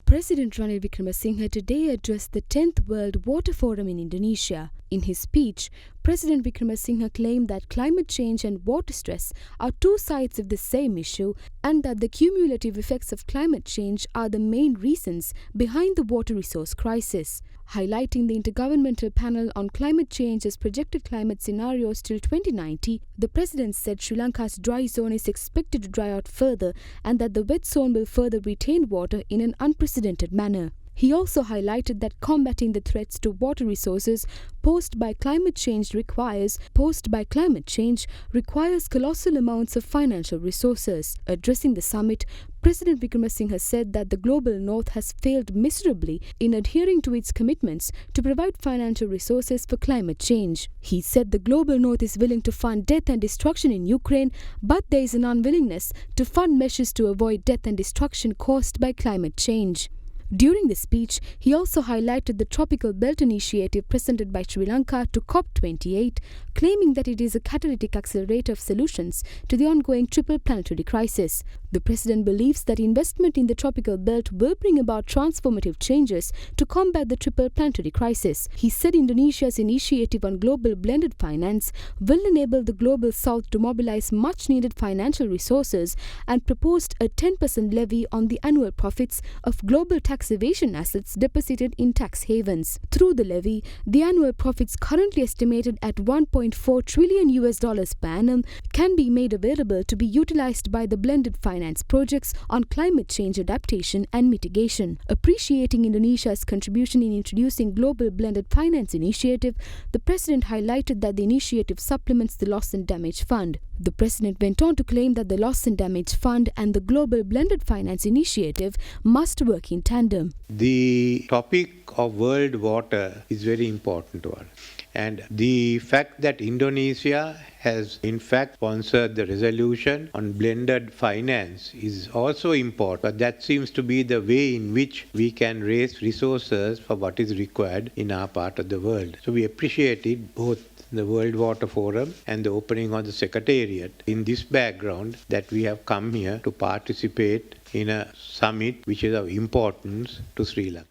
President Ranil today addressed the 10th World Water Forum in Indonesia. In his speech, President claimed that climate change and water stress are two sides of the same issue and that the cumulative effects of climate change are the main reasons behind the water resource crisis. Highlighting the Intergovernmental Panel on Climate Change's projected climate scenarios till 2090, the President said Sri Lanka's dry zone is expected to dry out further and that the wet zone will further retain water in an unprecedented manner. He also highlighted that combating the threats to water resources posed by climate change requires colossal amounts of financial resources. Addressing the summit, President said that the global north has failed miserably in adhering to its commitments to provide financial resources for climate change. He said the global north is willing to fund death and destruction in Ukraine, but there is an unwillingness to fund measures to avoid death and destruction caused by climate change. During the speech, he also highlighted the Tropical Belt Initiative presented by Sri Lanka to COP28, claiming that it is a catalytic accelerator of solutions to the ongoing triple planetary crisis. The President believes that investment in the Tropical Belt will bring about transformative changes to combat the triple planetary crisis. He said Indonesia's initiative on global blended finance will enable the global south to mobilize much-needed financial resources and proposed a 10% levy on the annual profits of global tax evasion assets deposited in tax havens. Through the levy, the annual profits currently estimated at $1.4 trillion per annum can be made available to be utilized by the blended finance projects on climate change adaptation and mitigation. Appreciating Indonesia's contribution in introducing Global Blended Finance Initiative, the President highlighted that the initiative supplements the Loss and Damage Fund. The President went on to claim that the Loss and Damage Fund and the Global Blended Finance Initiative must work in tandem. The topic of world water is very important to us. And the fact that Indonesia has in fact sponsored the resolution on blended finance is also important. But that seems to be the way in which we can raise resources for what is required in our part of the world. So we appreciate it, both the World Water Forum and the opening of the Secretariat. In this background, that we have come here to participate in a summit which is of importance to Sri Lanka.